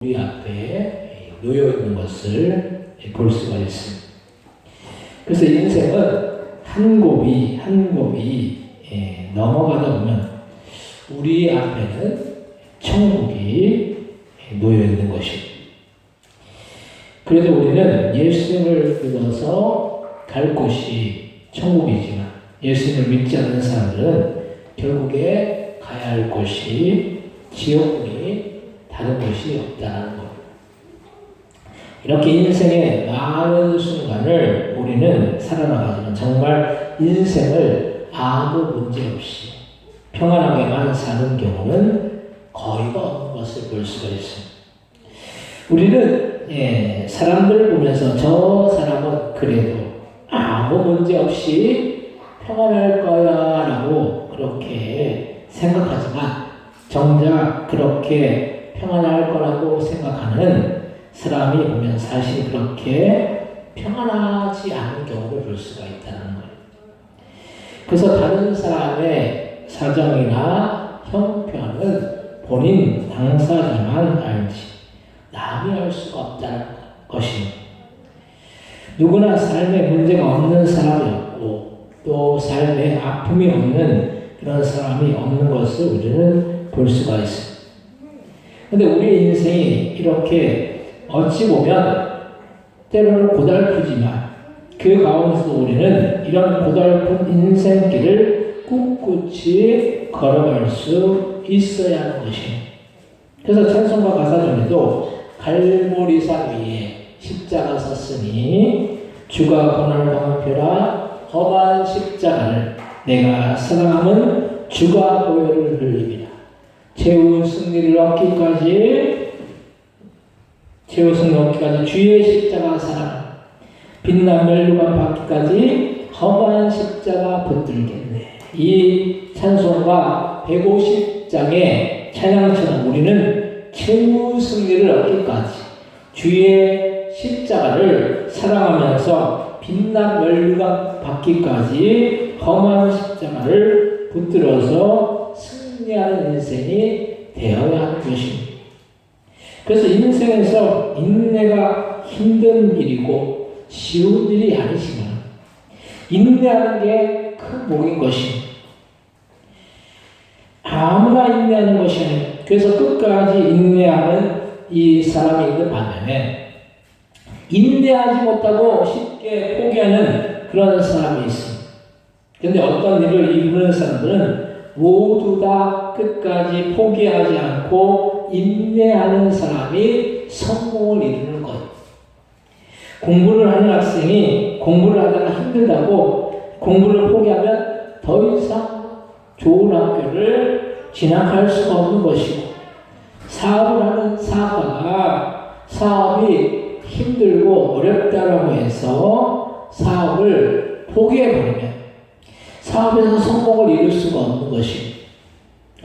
우리 앞에 놓여 있는 것을 볼 수가 있습니다. 그래서 인생은 한 곱이 한 곱이 넘어가다 보면 우리 앞에는 천국이 놓여 있는 것입니다. 그래도 우리는 예수님을 믿어서 갈 곳이 천국이지만 예수님을 믿지 않는 사람들은 결국에 가야 할 곳이 지옥뿐이 다른 곳이 없다는 것. 이렇게 인생의 많은 순간을 우리는 살아나가지만 정말 인생을 아무 문제 없이 평안하게만 사는 경우는 거의가 없는 것을 볼 수가 있습니다. 우리는 사람들을 보면서 저 사람은 그래도 아무 문제 없이 평안할 거야 라고 그렇게 생각하지만 정작 그렇게 평안할 거라고 생각하는 사람이 보면 사실 그렇게 평안하지 않은 경우를 볼 수가 있다는 거예요. 그래서 다른 사람의 사정이나 형편은 본인 당사자만 알지 남이 알 수가 없다는 것입니다. 누구나 삶에 문제가 없는 사람이 없고 또 삶에 아픔이 없는 그런 사람이 없는 것을 우리는 볼 수가 있습니다. 근데 우리 인생이 이렇게 어찌 보면 때로는 고달프지만 그 가운데서 우리는 이런 고달픈 인생길을 꿋꿋이 걸어갈 수 있어야 하는 것입니다. 그래서 찬송가 가사 중에도 갈보리산 위에 십자가 섰으니 주가 고난을 방패라 험한 십자가를 내가 사랑함은 주가 보혈을 흘립니다. 최후 승리를 얻기까지 주의 십자가 사랑 빛난 멸류관 받기까지 험한 십자가 붙들겠네. 이 찬송가 150장의 찬양처럼 우리는 최후 승리를 얻기까지 주의 십자가를 사랑하면서 빛난 멸류관 받기까지 험한 십자가를 붙들어서 승리하는 인생이 되어야 하는 것입니다. 그래서 인생에서 인내가 힘든 일이고 쉬운 일이 아니지만 인내하는 게 큰 복인 것입니다. 아무나 인내하는 것이 아니에요. 그래서 끝까지 인내하는 이 사람이 있는 반면에 인내하지 못하고 쉽게 포기하는 그런 사람이 있습니다. 그런데 어떤 일을 이루는 사람들은 모두 다 끝까지 포기하지 않고 인내하는 사람이 성공을 이루는 거예요. 공부를 하는 학생이 공부를 하다가 힘들다고 공부를 포기하면 더 이상 좋은 학교를 진학할 수가 없는 것이고, 사업을 하는 사업가가 사업이 힘들고 어렵다고 해서 사업을 포기해버리면 사업에서 성공을 이룰 수가 없는 것입니다.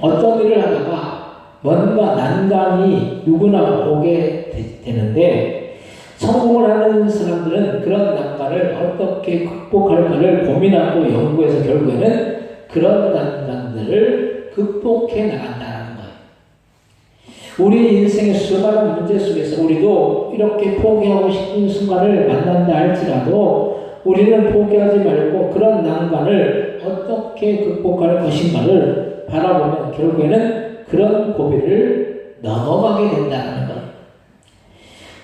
어떤 일을 하다가 뭔가 난관이 누구나 오게 되는데 성공을 하는 사람들은 그런 난관을 어떻게 극복할까를 고민하고 연구해서 결국에는 그런 난관들을 극복해 나간다는 거예요. 우리 인생의 수많은 문제 속에서 우리도 이렇게 포기하고 싶은 순간을 만난다 할지라도 우리는 포기하지 말고 그런 난관을 어떻게 극복할 것인가를 바라보면 결국에는 그런 고비를 넘어가게 된다는 거예요.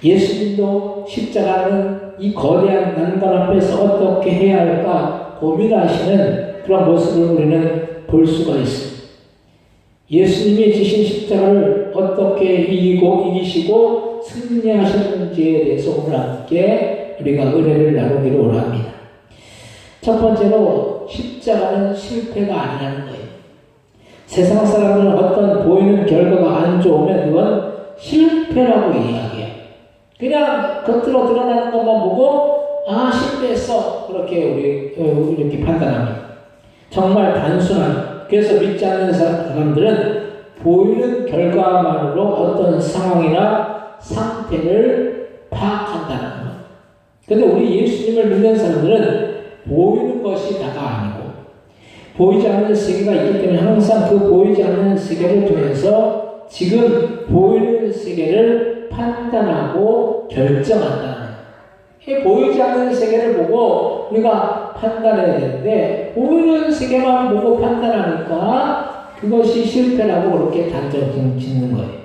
예수님도 십자가는 이 거대한 난관 앞에서 어떻게 해야 할까 고민하시는 그런 모습을 우리는 볼 수가 있습니다. 예수님이 지신 십자가를 어떻게 이기시고 승리하셨는지에 대해서 오늘 함께 우리가 은혜를 나누기를 원합니다. 첫 번째로 십자가는 실패가 아니라는 거예요. 세상 사람들은 어떤 보이는 결과가 안 좋으면 그건 실패라고 이야기해요. 그냥 겉으로 드러나는 것만 보고 실패했어 그렇게 우리 이렇게 판단합니다. 정말 단순한, 그래서 믿지 않는 사람들은 보이는 결과만으로 어떤 상황이나 상태를 파악한다는 것. 그런데 우리 예수님을 믿는 사람들은 보이는 것이 다가 아니고 보이지 않는 세계가 있기 때문에 항상 그 보이지 않는 세계를 통해서 지금 보이는 세계를 판단하고 결정한다는 거예요. 보이지 않는 세계를 보고 우리가 판단해야 되는데 보이는 세계만 보고 판단하니까 그것이 실패라고 그렇게 단정 짓는 거예요.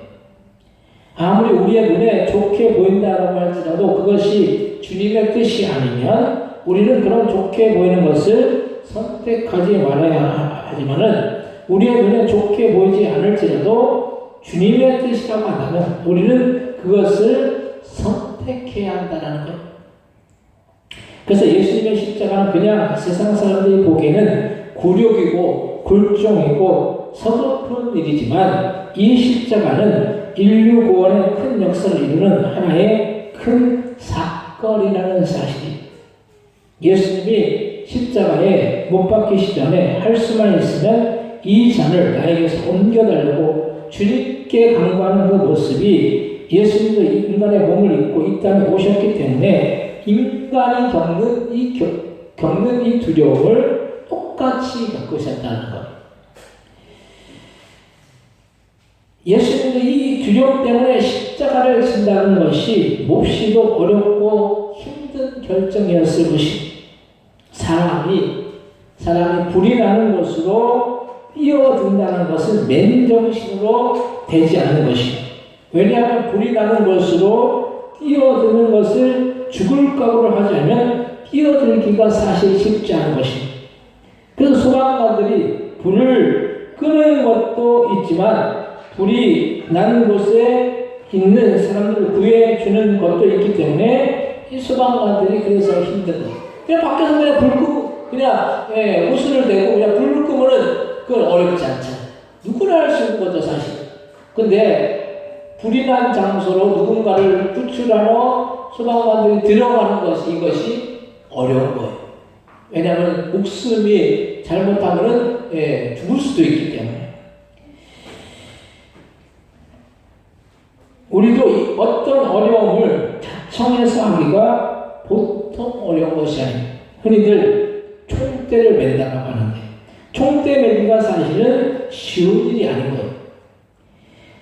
아무리 우리의 눈에 좋게 보인다고 할지라도 그것이 주님의 뜻이 아니면 우리는 그런 좋게 보이는 것을 선택하지 말아야 하지만은 우리의 눈에 좋게 보이지 않을지라도 주님의 뜻이라고 한다면 우리는 그것을 선택해야 한다는 거예요. 그래서 예수님의 십자가는 그냥 세상 사람들이 보기에는 굴욕이고 굴종이고 서글픈 일이지만 이 십자가는 인류 구원의 큰 역사를 이루는 하나의 큰 사건이라는 사실이 예수님이 십자가에 못 박히시 전에 할 수만 있으면 이 잔을 나에게서 옮겨달라고 주님께 간구하는 그 모습이 예수님도 인간의 몸을 입고 이 땅에 오셨기 때문에 인간이 겪는 이 두려움을 똑같이 겪으셨다는 것. 예수님도 이 두려움 때문에 십자가를 진다는 것이 몹시도 어렵고 힘든 결정이었을 것입니다. 사람이 불이 나는 곳으로 뛰어든다는 것은 맨정신으로 되지 않는 것입니다. 왜냐하면 불이 나는 곳으로 뛰어드는 것을 죽을 각오를 하지 않으면 뛰어들기가 사실 쉽지 않은 것입니다. 그래서 소방관들이 불을 끄는 것도 있지만 불이 나는 곳에 있는 사람들을 구해주는 것도 있기 때문에 이 소방관들이 그래서 힘든 거예요. 그냥 밖에서 그냥 불 끄고 그냥 호스를 대고 그냥 불을 끄면은 그건 어렵지 않잖아요. 누구나 할 수 있는 거죠 사실. 근데 불이 난 장소로 누군가를 구출하러 소방관들이 들어가는 것이 이것이 어려운 거예요. 왜냐하면 목숨이 잘못하면은 죽을 수도 있기 때문에. 우리도 어떤 어려움을 자청해서 하기가 보통 어려운 것이 아니에요. 흔히들 총대를 맨다고 하는데 총대 매기가 사실은 쉬운 일이 아닌 거예요.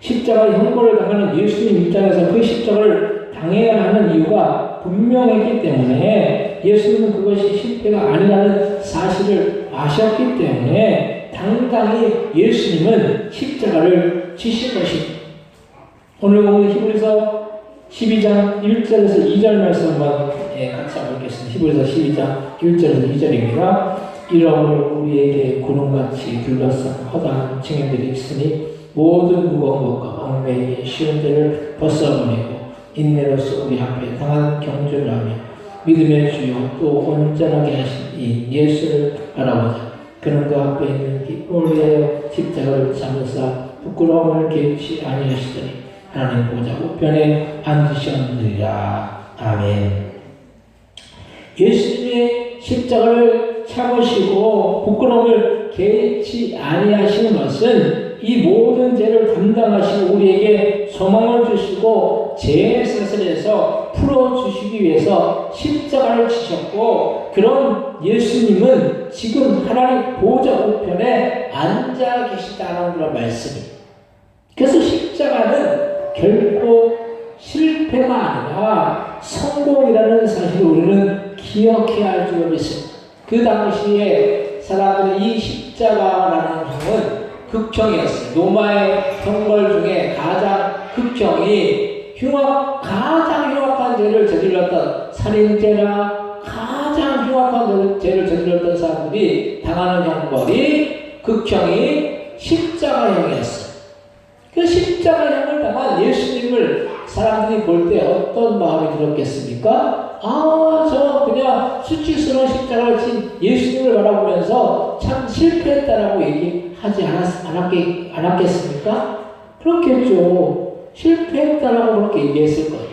십자가의 형벌을 당하는 예수님 입장에서 그 십자가를 당해야 하는 이유가 분명했기 때문에 예수님은 그것이 실패가 아니라는 사실을 아셨기 때문에 당당히 예수님은 십자가를 지신 것입니다. 오늘 보면 히브리서 12장 1절에서 2절 말씀 한번 같이 읽겠습니다. 히브리서 12장 1절에서 2절입니다. 이러므로 우리에게 구름같이 둘러싼 허다한 증인들이 있으니 모든 무거운 것과 얽매이기 쉬운 죄를 벗어버리고 인내로서 우리 앞에 당한 경주를 하며 믿음의 주요 또 온전하게 하신 이 예수를 바라보자. 그는 그 앞에 있는 기쁨을 위하여 십자가를 참으사 부끄러움을 개치 아니하시더니 하나님 보좌 우편에 앉으셨느니라. 아멘. 예수님의 십자가를 참으시고 부끄러움을 개치 아니하시는 것은 이 모든 죄를 담당하시고 우리에게 소망을 주시고 죄의 사슬에서 풀어주시기 위해서 십자가를 지셨고 그런 예수님은 지금 하나님 보좌 우편에 앉아 계시다는 그런 말씀입니다. 그래서 십자가는 결코 실패가 아니라 성공이라는 사실을 우리는 기억해야 할 줄로 믿습니다. 그 당시에 사람들은 이 십자가라는 형은 극형이었어요. 로마의 형벌 중에 가장 극형이 가장 흉악한 죄를 저질렀던 살인죄나 가장 흉악한 죄를 저질렀던 사람들이 당하는 형벌이 극형이 십자가형이었어요. 그 십자가형을 당한 예수님을 사람들이 볼 때 어떤 마음이 들었겠습니까? 저 그냥 수치스러운 십자가를 진 예수님을 바라보면서 참 실패했다라고 얘기하지 않았겠습니까? 그렇겠죠. 실패했다라고 그렇게 얘기했을 거예요.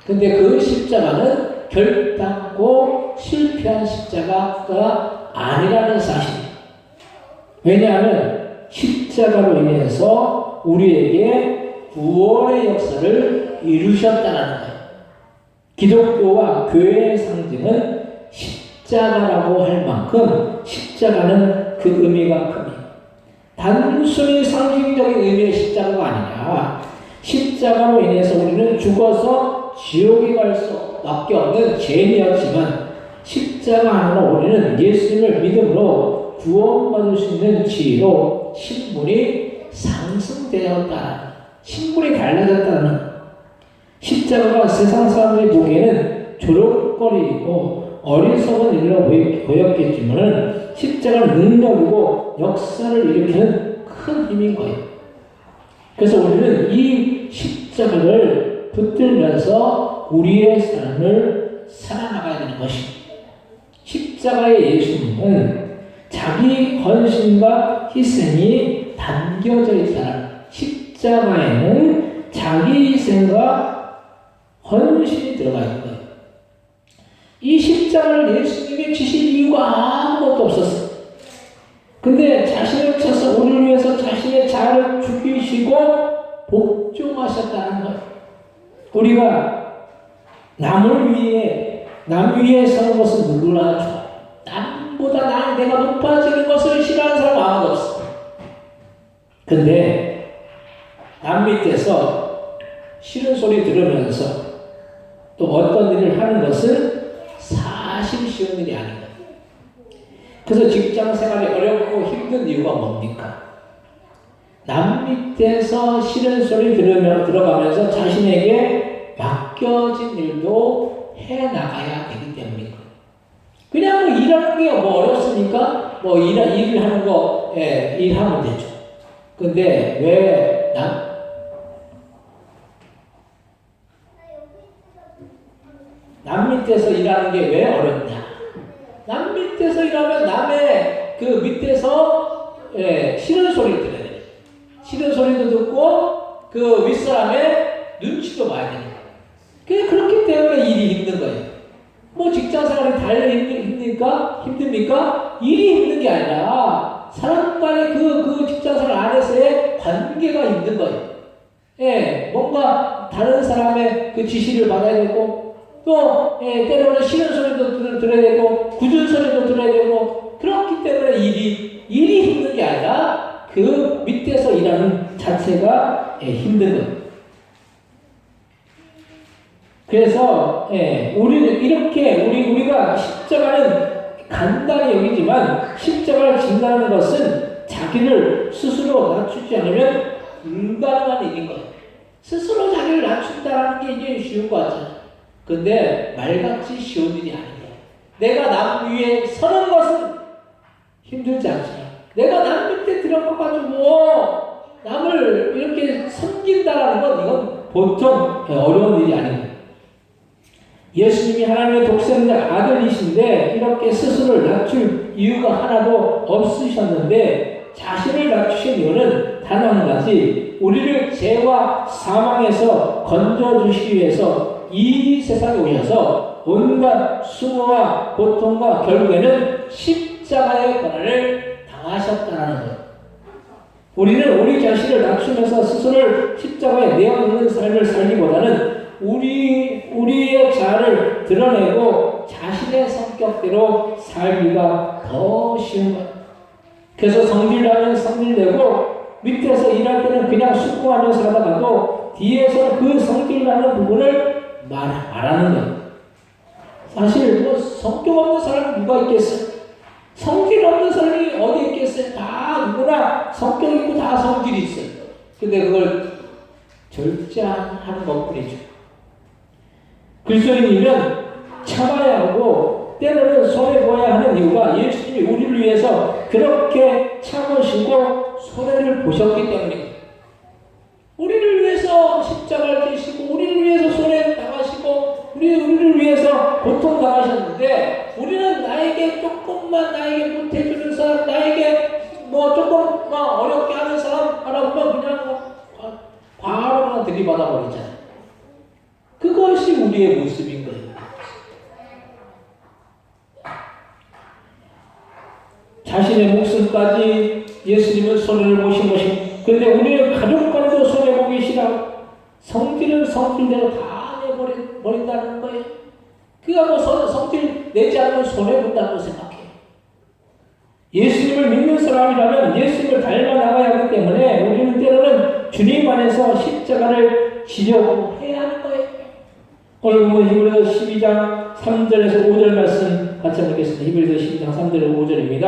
근데 그 십자가는 결단코 실패한 십자가가 아니라는 사실입니다. 왜냐하면 십자가로 인해서 우리에게 구원의 역사를 이루셨다는 거예요. 기독교와 교회의 상징은 십자가라고 할 만큼 십자가는 그 의미가 큽니다. 단순히 상징적인 의미의 십자가가 아니라 십자가로 인해서 우리는 죽어서 지옥에 갈 수밖에 없는 죄인이었지만 십자가 안으로 우리는 예수님을 믿음으로 구원받을 수 있는 지혜로 신분이 상승되었다. 신분이 달라졌다는 십자가가 세상 사람들이 보기에는 조롱거리이고 어리석은 일로 보였겠지만 십자가는 능력이고 역사를 일으키는 큰 힘인 거예요. 그래서 우리는 이 십자가를 붙들면서 우리의 삶을 살아나가야 되는 것입니다. 십자가의 예수님은 자기 헌신과 희생이 담겨져 있다는 십자가에는 자기 희생과 헌신이 들어가 있는 거예요. 이 십자가를 예수님이 지신 이유가 아무것도 없었어요. 근데 자신을 쳐서 우리를 위해서 자신의 자아를 죽이시고 복종하셨다는 거예요. 우리가 남 위에 서는 것은 누구나 좋아. 남보다 내가 높아지는 것을 싫어하는 사람 아무도 없어. 근데 남 밑에서 싫은 소리 들으면서 또 어떤 일을 하는 것은 사실 쉬운 일이 아닙니다. 그래서 직장 생활이 어렵고 힘든 이유가 뭡니까? 남 밑에서 싫은 소리 들어가면서 자신에게 맡겨진 일도 해나가야 되기 때문입니다. 그냥 일하는 게 어렵습니까? 일을 하는 거, 일하면 되죠. 근데 왜 남 밑에서 일하는 게 왜 어렵냐? 남 밑에서 일하면 남의 그 밑에서 싫은 소리를 들어야 돼요. 싫은 소리도 듣고 그 윗사람의 눈치도 봐야 되니까. 그렇기 때문에 일이 힘든 거예요. 직장 생활이 달리 힘듭니까? 일이 힘든 게 아니라 사람 간의 그 직장 생활 안에서의 관계가 힘든 거예요. 뭔가 다른 사람의 그 지시를 받아야 되고 또 때로는 싫은 소리도 들어야 되고 굳은 소리도 들어야 되고 그렇기 때문에 일이 힘든 게 아니라 그 밑에서 일하는 자체가 힘든 거예요. 그래서 우리는 이렇게 우리가 십자가는 간단히 여기지만 십자가를 진다는 것은 자기를 스스로 낮추지 않으면 불가능한 일인 거예요. 스스로 자기를 낮춘다는 게 이제 쉬운 거 같잖아요. 근데 말같이 쉬운 일이 아니에요. 내가 남 위에 서는 것은 힘들지 않지만 내가 남 밑에 들어가가지고 남을 이렇게 섬긴다라는 건 이건 보통 어려운 일이 아닙니다. 예수님이 하나님의 독생자 아들이신데 이렇게 스스로를 낮출 이유가 하나도 없으셨는데 자신을 낮추신 이유는 단 한 가지, 우리를 죄와 사망에서 건져주시기 위해서 이 세상에 오셔서 온갖 수고와 고통과 결국에는 십자가의 고난을 당하셨다는 것. 우리는 우리 자신을 낮추면서 스스로를 십자가에 내어놓는 삶을 살기보다는 우리의 자아를 드러내고 자신의 성격대로 살기가 더 쉬운 것. 그래서 성질나면 성질내고 밑에서 일할 때는 그냥 수고하면서 하다가도 뒤에서 그 성질나는 부분을 말하는 거예요. 사실 성격 없는 사람이 누가 있겠어요? 성질 없는 사람이 어디 있겠어요? 다 누구나 성격 있고 다 성질이 있어요. 근데 그걸 절제하는 것뿐이죠. 그리스도인이면 참아야 하고 때로는 손해보아야 하는 이유가 예수님이 우리를 위해서 그렇게 참으시고 손해를 보셨기 때문입니다. 우리를 위해서 십자가를 지시고 우리를 위해서 손해 당하시고 우리를 위해서 고통 당하셨는데 우리는 나에게 조금만 나에게 못해주는 사람, 나에게 조금 어렵게 하는 사람 하라고 그냥 바로 들이받아 버리잖아요. 그것이 우리의 모습인 거예요. 자신의 목숨까지 예수님은 손해를 보신 것입니다. 그런데 우리는 가족간에도 손해보기 싫어. 성질은 성질대로 다 내버린다는 거예요. 그가 성질 내지 않으면 손해본다고 생각해요. 예수님을 믿는 사람이라면 예수님을 닮아 나가야 하기 때문에 우리는 때로는 주님 안에서 십자가를 지려고 해야 하는 거예요. 오늘 보면 히브리서 12장 3절에서 5절 말씀 같이 읽겠습니다. 히브리서 12장 3절에서 5절입니다.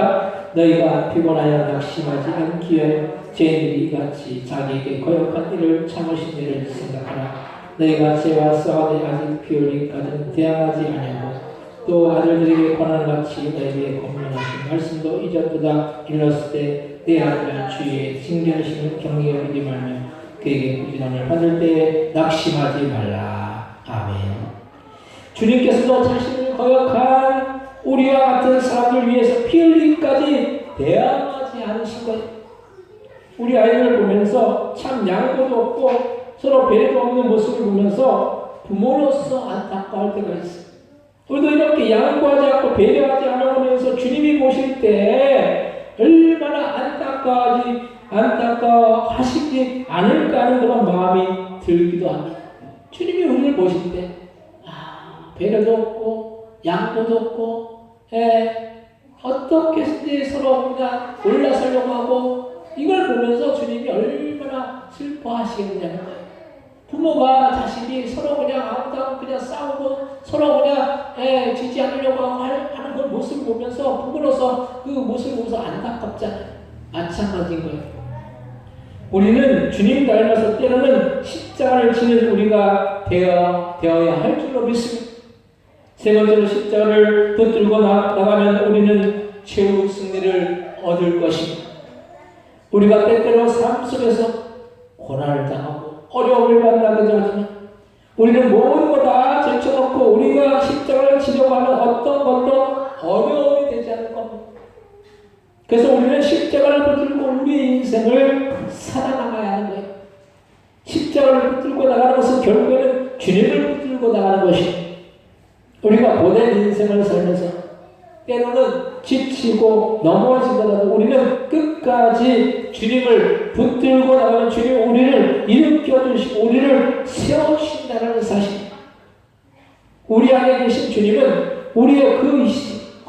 너희가 피곤하여 낙심하지 않기 위하여 죄인들이 이같이 자기에게 거역한 일을 참으신 일을 생각하라. 너희가 죄와 싸우되 아직 피 흘리기까지는 대항하지 아니하고 또 아들들에게 권한같이 너희에게 권면하신 말씀도 이전보다 일렀을 때 내 아들을 주의 징계하시는 경외 여기지 말며 그에게 부진함을 받을 때에 낙심하지 말라. 아멘. 주님께서도 자신을 거역한 우리와 같은 사람들 위해서 피 흘리기까지 대항하지 않으신 거예요. 우리 아이를 보면서 참 양보도 없고 서로 배려도 없는 모습을 보면서 부모로서 안타까울 때가 있어요. 우리도 이렇게 양보하지 않고 배려하지 않으면서 주님이 보실 때 얼마나 안타까워하시지 않을까 하는 그런 마음이 들기도 합니다. 주님이 우리를 보실 때 배려도 없고 양보도 없고 어떻게 서로 그냥 올라서려고 하고 이걸 보면서 주님이 얼마나 슬퍼하시겠냐는 거예요. 부모가 자식이 서로 그냥 아무도 그냥 싸우고 서로 그냥 지지 않으려고 하는 그 모습을 보면서 부모로서 그 모습을 보면서 안타깝잖아요. 마찬가지인 거예요. 우리는 주님 닮아서 때로는 십자가를 지는 우리가 되어야 할 줄로 믿습니다. 세 번째로 십자가를 붙들고 나가면 우리는 최후 승리를 얻을 것입니다. 우리가 때때로 삶 속에서 고난을 당하고 어려움을 만나기도 하지만 우리는 모든 것 다 제쳐놓고 우리가 십자가를 지려고 하면 어떤 것도 어려움이 되지 않을 겁니다. 그래서 우리는 십자가를 붙들고 우리의 인생을 살아나가야 하는 거예요. 십자가를 붙들고 나가는 것은 결국에는 주님을 붙들고 나가는 것입니다. 우리가 고된 인생을 살면서 때로는 지치고 넘어지더라도 우리는 끝까지 주님을 붙들고 나가면 주님 우리를 일으켜주시고 우리를 세우신다는 사실. 우리 안에 계신 주님은 우리의 그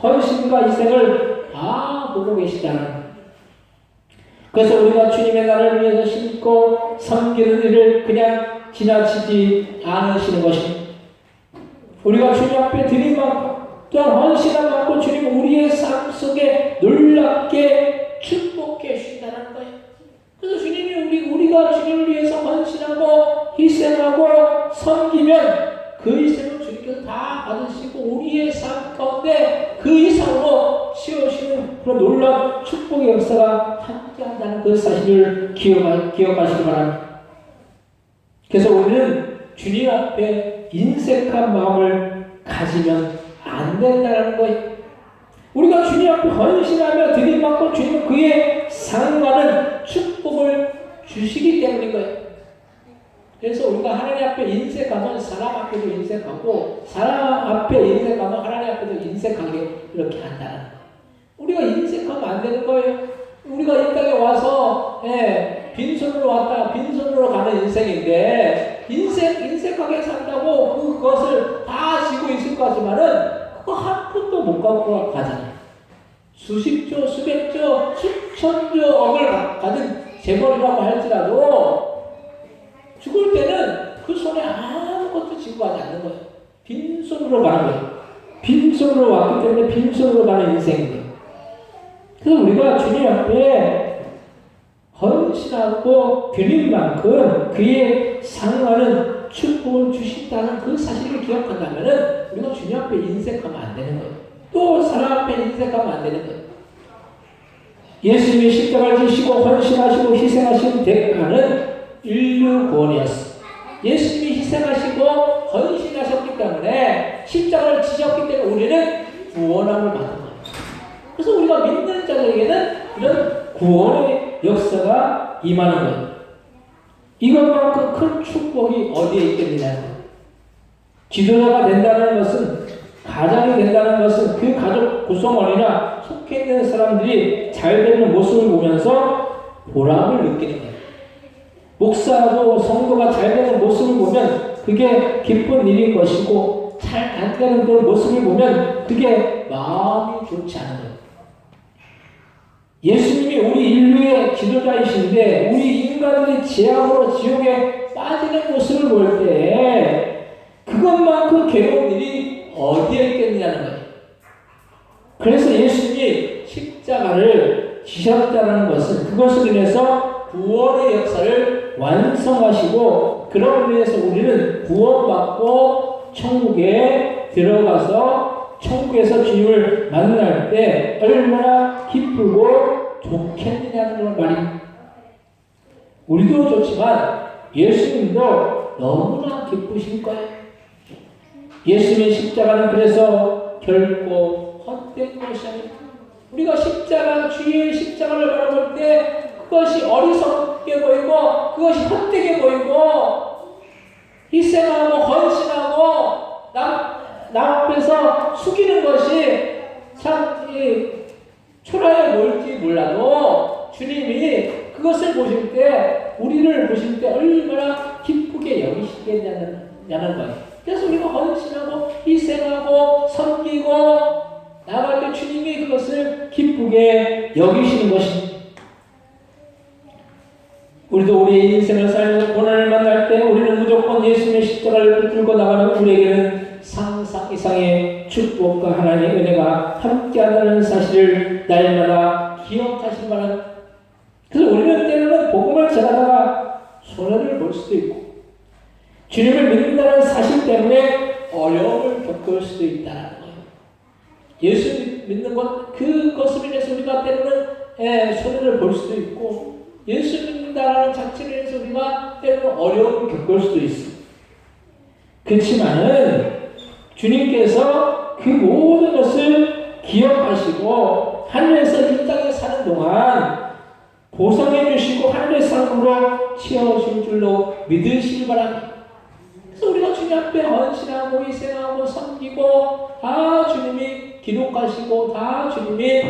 헌신과 희생을 다 보고 계시다는. 그래서 우리가 주님의 나라를 위해서 심고 섬기는 일을 그냥 지나치지 않으시는 것입니다. 우리가 주님 앞에 드린 만큼 또한 헌신한 만큼 주님 우리의 삶 속에 놀랍게 축복해 주신다는 거예요. 그래서 주님이 우리가 주님을 위해서 헌신하고 희생하고 섬기면 그 희생을 주님께서 다 받으시고 우리의 삶 가운데 그 이상으로 채우시는 그런 놀라운 축복의 역사가 함께한다는 그 사실을 기억하시기 바랍니다. 그래서 우리는 주님 앞에 인색한 마음을 가지면 안 된다는 거예요. 우리가 주님 앞에 헌신하며 드린 만큼 주님은 그에 상관한 축복을 주시기 때문인 거예요. 그래서 우리가 하나님 앞에 인색하면 사람 앞에도 인색하고 사람 앞에 인색하면 하나님 앞에도 인색하게 이렇게 한다는 거예요. 우리가 인색하면 안 되는 거예요. 우리가 이 땅에 와서 빈손으로 왔다가 빈손으로 가는 인생인데 인색하게 산다고 그것을 다 지고 있을 거지만은 그거 한 푼도 못 갖고 가잖아요. 수십조, 수백조, 수천조 억을 가진 재벌이라고 할지라도 죽을 때는 그 손에 아무것도 지고 가지 않는 거예요. 빈손으로 가는 거예요. 빈손으로 왔기 때문에 빈손으로 가는 인생이에요. 그래서 우리가 주님 앞에 헌신하고 드릴 만큼 그에 상응하는 축복을 주신다는 그 사실을 기억한다면 우리가 주님 앞에 인색하면 안 되는 거예요. 또 사람 앞에 인색하면 안 되는 거예요. 예수님이 십자가를 지시고 헌신하시고 희생하신 대가는 인류 구원이었어요. 예수님이 희생하시고 헌신하셨기 때문에 십자가를 지셨기 때문에 우리는 구원함을 받은 거예요. 그래서 우리가 믿는 자들에게는 이런 구원의 역사가 임하는 거예요. 이것만큼 큰 축복이 어디에 있겠느냐. 지도자가 된다는 것은, 가장이 된다는 것은 그 가족 구성원이나 속해 있는 사람들이 잘 되는 모습을 보면서 보람을 느끼는 거예요. 목사도 성도가 잘 되는 모습을 보면 그게 기쁜 일인 것이고, 잘 안 되는 그 모습을 보면 그게 마음이 좋지 않은 거예요. 예수님이 우리 인류의 지도자이신데 우리 인간들이 죄악으로 지옥에 빠지는 모습을 볼 때 그것만큼 괴로운 일이 어디에 있겠느냐는 거예요. 그래서 예수님이 십자가를 지셨다는 것은 그것을 인해서 구원의 역사를 완성하시고 그런 의미에서 우리는 구원받고 천국에 들어가서 천국에서 주님을 만날 때 얼마나 기쁘고 좋겠느냐는 걸 말입니다. 우리도 좋지만 예수님도 너무나 기쁘실 거예요. 예수님의 십자가는 그래서 결코 헛된 것이 아닙니다. 우리가 십자가, 주의 십자가를 바라볼 때 그것이 어리석게 보이고 그것이 헛되게 보이고 희생하고 헌신하고 남 앞에서 숙이는 것이 참 초라해 보일지 몰라도 주님이 그것을 보실 때 우리를 보실 때 얼마나 기쁘게 여기시겠냐는 거예요. 그래서 우리가 헌신하고 희생하고 섬기고 나갈 때 주님이 그것을 기쁘게 여기시는 것입니다. 우리도 우리의 인생을 살면서 고난을 만날 때 우리는 무조건 예수님의 십자가를 붙들고 나가는 우리에게는 상상 이상의 축복과 하나님의 은혜가 함께한다는 사실을 날마다 기억하실 만한. 그래서 우리는 때로는 복음을 전하다가 손해를 볼 수도 있고 주님을 믿는다는 사실 때문에 어려움을 겪을 수도 있다는 거예요. 예수 믿는 것 그것으로 인해서 우리가 때로는 손해를 볼 수도 있고 예수 믿는다는 자체를 해서 우리가 때로는 어려움을 겪을 수도 있습니다. 그렇지만은 주님께서 그 모든 것을 기억하시고 하늘에서 이 땅에 사는 동안 보상해 주시고 하늘의 상으로 채워줄 줄로 믿으시기 바랍니다. 그래서 우리가 주님 앞에 헌신하고 희생하고 섬기고 다 주님이 기록하시고 다 주님이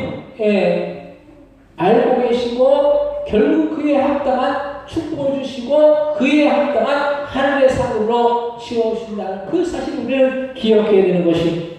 알고 계시고 결국 그에 합당한 축복을 주시고 그에 합당한 하늘의 상으로 채워주신다는 그 사실을 우리는 기억해야 되는 것입니다.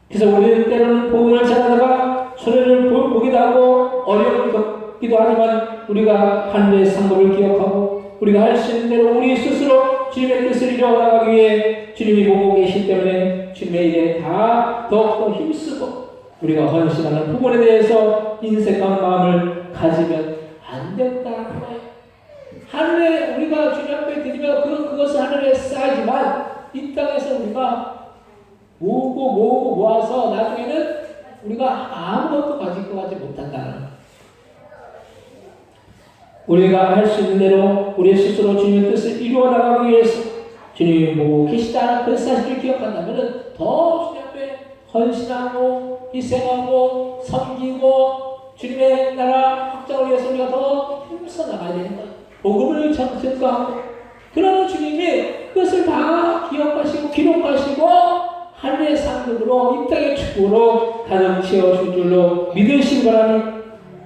그래서 우리는 때로는 복음을 전하다가 손해를 보기도 하고 어려움을 겪기도 하지만 우리가 하늘의 상급을 기억하고 우리가 할 수 있는 대로 우리 스스로 주님의 뜻을 이루어나가기 위해 주님이 보고 계시기 때문에 주님의 일에 다 더욱더 힘쓰고 우리가 헌신하는 부분에 대해서 인색한 마음을 가지면 안 된다는 거예요. 하늘에 우리가 주님 앞에 드리면 그것은 하늘에 쌓이지만 이 땅에서 우리가 모으고 모아서 나중에는 우리가 아무것도 가지고 가지 못한다는 거예요. 우리가 할 수 있는 대로 우리 스스로 주님의 뜻을 이루어 나가기 위해서 주님이 보고 계시다는 그 사실을 기억한다면 더 주님 앞에 헌신하고 희생하고 섬기고 주님의 나라 확장을 위해서 우리가 더 힘써 나가야 되는 거예요. 복음을 전하고 그러면 주님이 그것을 다 기억하시고 기록하시고 하늘의 상급으로 이 땅의 축복으로 가득 채워줄 줄로 믿으시기 바랍니다.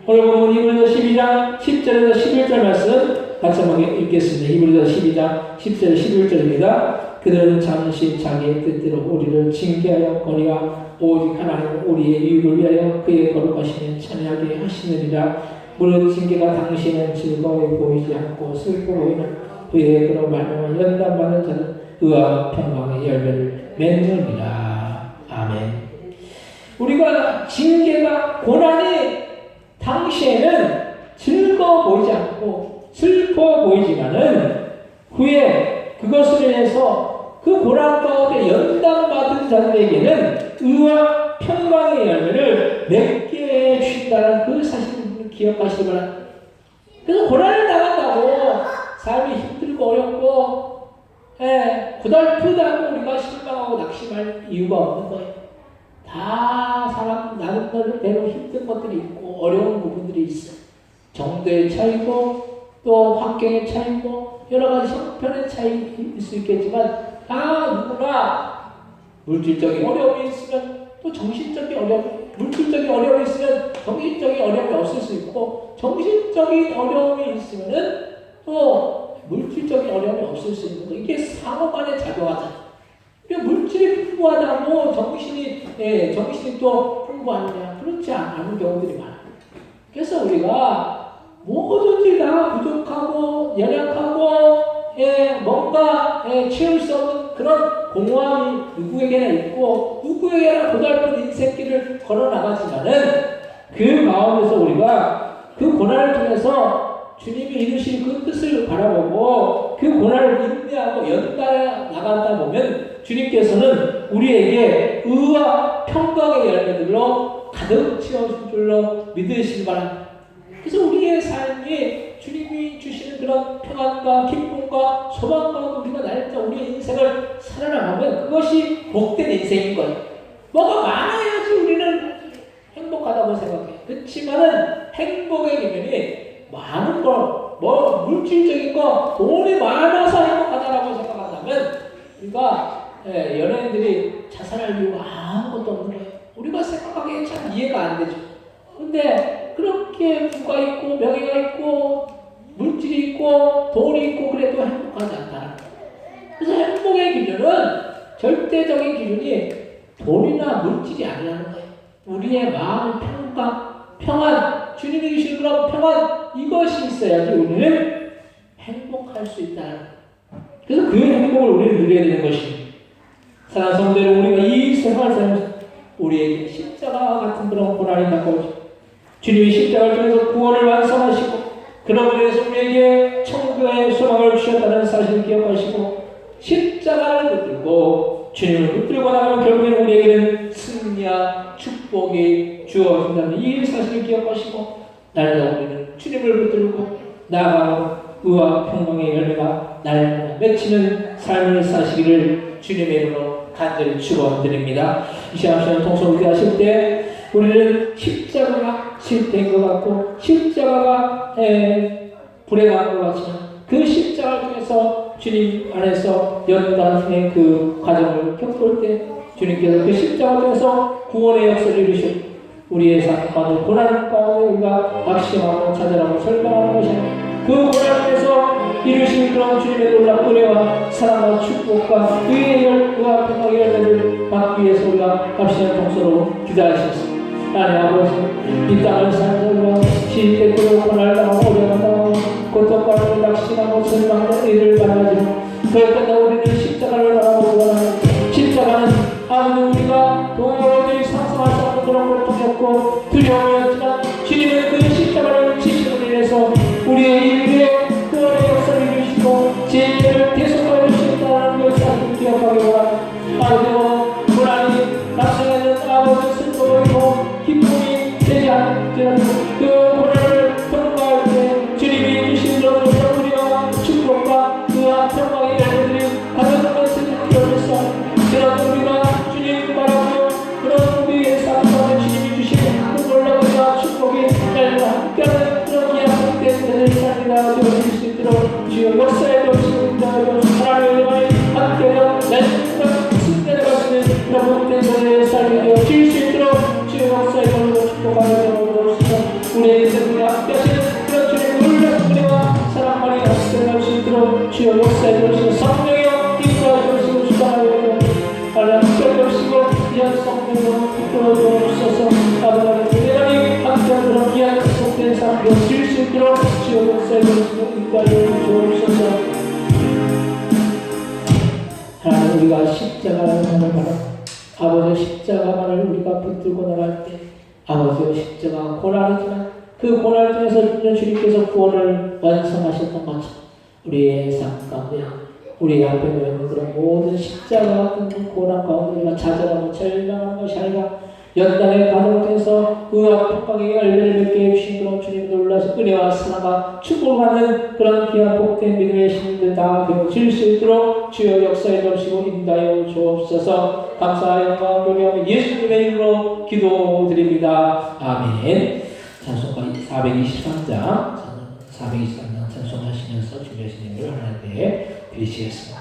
오늘 본문 히브리서 12장 10절에서 11절 말씀 같이 한번 읽겠습니다. 히브리서 12장 10절 11절입니다. 그들은 잠시 자기의 뜻대로 우리를 징계하였거니와 오직 하나님은 우리의 유익을 위하여 그의 거룩하심에 참여하게 하시느니라. 무릇 징계가 당신은 즐거워 보이지 않고 슬퍼 보이는 그의 그로 말미암아 연단받는 자는 의와 평강의 열매를 맺느니라. 아멘. 우리가 징계가 고난이 당시에는 즐거워 보이지 않고 슬퍼 보이지만은 후에 그것을 인해서 그 고난 가운데 연단받은 자들에게는 의와 평강의 열매를 맺게 해주신다는 그 사실을 기억하시기 바랍니다. 그래서 고난을 당한다고 삶이 힘들고 어렵고 고달프다고 우리가 실망하고 낙심할 이유가 없는 거예요. 다 사람 나름대로 힘든 것들이 있고 어려운 부분들이 있어요. 정도의 차이고 또 환경의 차이고 여러 가지 형편의 차이일 수 있겠지만 다 누구나 물질적인 어려움이 있으면 또 정신적인 어려움, 물질적인 어려움이 있으면 정신적인 어려움이 없을 수 있고 정신적인 어려움이 있으면은 또 물질적인 어려움이 없을 수 있는 거. 이게 상호간에 작용하잖아요. 물질이 풍부하다고 정신이 또 풍부하느냐? 그렇지 않은 경우들이 많아요. 그래서 우리가 뭐든지 다 부족하고 연약하고 뭔가 채울 수 없는 그런 공허함이 누구에게나 있고 누구에게나 고달픈 인생길을 걸어나가지만은 그 마음에서 우리가 그 고난을 통해서 주님이 이루신 그 뜻을 바라보고 그 고난을 인내하고 연달아 나가다 보면 주님께서는 우리에게 의와 평강의 열매들로 가득 채워줄 줄로 믿으시기 바랍니다. 그래서 우리의 삶이 주님이 주시는 그런 평안과 기쁨과 소망과 우리가 날짜 우리의 인생을 살아나가면 그것이 복된 인생인 거예요. 뭐가 많아야지 우리는 행복하다고 생각해요. 그렇지만은 행복의 기준이 많은 거, 뭐 물질적인 거, 돈이 많아서 행복하다라고 생각한다면 우리가 연예인들이 자살할 이유가 아무것도 없는 거예요. 우리가 생각하기에 참 이해가 안 되죠. 근데 그렇게 부가 있고 명예가 있고 물질이 있고 돈이 있고 그래도 행복하지 않다는 거예요. 그래서 행복의 기준은 절대적인 기준이 돈이나 물질이 아니라는 거예요. 우리의 마음 평안, 주님이 주신 그런 평안, 이것이 있어야지 우리는 행복할 수 있다는 거예요. 그래서 그 행복을 우리는 누려야 되는 것입니다. 사랑하는 성도 여러분, 우리가 이 생활을 살면서 우리에게 십자가 같은 그런 고난이 다가오죠. 주님이 십자가를 통해서 구원을 완성하시고 그런 의에서 우리에게 천국의 소망을 주셨다는 사실을 기억하시고 십자가를 붙들고 주님을 붙들고 나가면 결국에는 우리에게는 승리와 축복이 주어진다는 이 사실을 기억하시고 날마다 우리는 주님을 붙들고 나아가고 의와 평강의 열매가 날마다 맺히는 삶을 사시기를 주님의 이름으로 간절히 축원드립니다. 이 시간 통성을 하실 때 우리는 십자가가 실패인 것 같고 십자가가 불행한 것 같지만 그 십자가를 통해서 주님 안에서 연단의 그 과정을 겪을 때 주님께서 그 십자가를 통해서 구원의 역사를 이루셨고 우리의 삶 가운데 고난 가운데 우리가 낙심하고 좌절하고 절망하는 것이 그 고난에서 이루신 그런 주님의 놀라운 은혜와 사랑과 축복과 의의 열과 평강의 열매를 받기 위해서 우리가 값있는 통수로 기다리셨습니다. 하나님 아버지, 이 땅을 살면서 시대적으로 고난을 당하고 어려움을 당하고 고통과 낙심하고 절망하는 일을 받아들이고 그럴 때 우리는 십자가를 바라보고 원하는 십자가는 아무리 우리가 도저히 상상할 수 없는 그런 고통이었고 두려움이었지만 주님은 그 십자가를 지심으로 인해서 우리의 인류의 구원의 역사를 이루시고 죄를 대속하여 주셨다는 것을 기억하기 원합니다. 아버지, 고난이 낙심하는 아버지 슬픔이고 기쁨이 되지 않더라도 그 고난을 통과할 때 주님이 주신 그런 우리와 축복과 그와 평강의 열매들이 가득한 것을 기억해서 그런 우리가 주님 바라보며 그런 우리의 삶 가운데 주님이 주시는 그 놀라운 축복이 날마다 함께하는 그런 기약된 삶이가 되어질 수 있도록 주여 역사에 주시는 하나님의 영광이 함께하여 날마다 승리하는 그런 복된 자의 삶이 되어질 수 있도록 주여 역사에 축복하여 주시고 우리의 인생에 함께하시는 그런 주님의 놀라운 은혜와 사랑만이 함께할 수 있도록 주여 역사에 주시고 성령이여 인도하여 주시고 주장하여 하나님 주시고 귀한 성령으로 이끌어 주셔서 아버지 은혜만이 함께한 그런 귀한 복된 삶 되어질 수 있도록 주여 역사에 주시고 인도하여 주셔서 하나님 우리가 십자가를 바라 아버지 십자가만을 우리가 붙들고 나갈 때 아버지의 십자가 고난이지만 그 고난을 통해서 주님께서 구원을 완성하셨던 것처럼 우리의 삶 가운데 우리 앞에 놓여있는 그런 모든 십자가 같은 고난 가운데 우리가 좌절하고 절망하는 것이 아니라 연단의 과정을 통해서 의와 평강의 열매를 맺게 해주신 그런 주님의 놀라신 은혜와 사랑과 축복을 받는 그런 귀한 복된 믿음의 신들 다 되어질 수 있도록 주여 역사에 주시고 인도하여 주옵소서. 감사와 영광 glory하며 예수님의 이름으로 기도드립니다. 아멘. 찬송가 423장 찬송하시면서 준비하신 일을 하나님께 드리시겠습니다.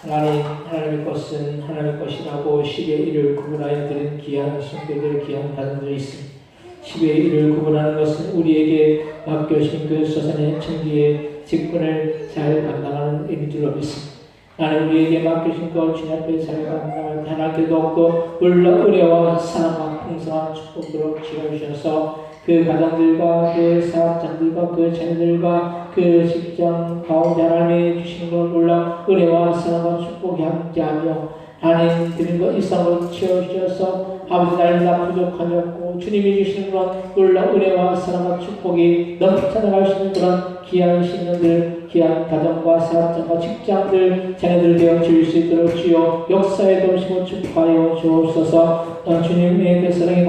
하나님의 것은 하나님의 것이라고 10의 1을 구분하여 드린 귀한 성도들, 귀한 가정들이 있습니다. 10의 1을 구분하는 것은 우리에게 맡겨진 그 서산의 청기의 직분을 잘 감당하는 의미들로 믿습니다. 나는 우리에게 맡겨진 것 주님 앞에 잘 감당할 하나님께도 없고 물론 은혜와 사랑과 풍성한 축복으로 지어주셔서 그 가정들과 그 사업장들과 그 자녀들과 그 직장 가운데 하나님이 주시는 것 몰라 은혜와 사랑과 축복이 함께하며 하나님 드린 것 이상으로 채워주셔서 아버지 날마다 부족하였고 주님이 주시는 그런 놀라운 은혜와 사랑과 축복이 넘쳐 찾아갈 수 있는 그런 귀한 신령들, 귀한 가정과 사업장과 직장들, 자녀들 되어 지을 수 있도록 주여 역사에 도우시고 축복하여 주옵소서. 주님의 그 사랑이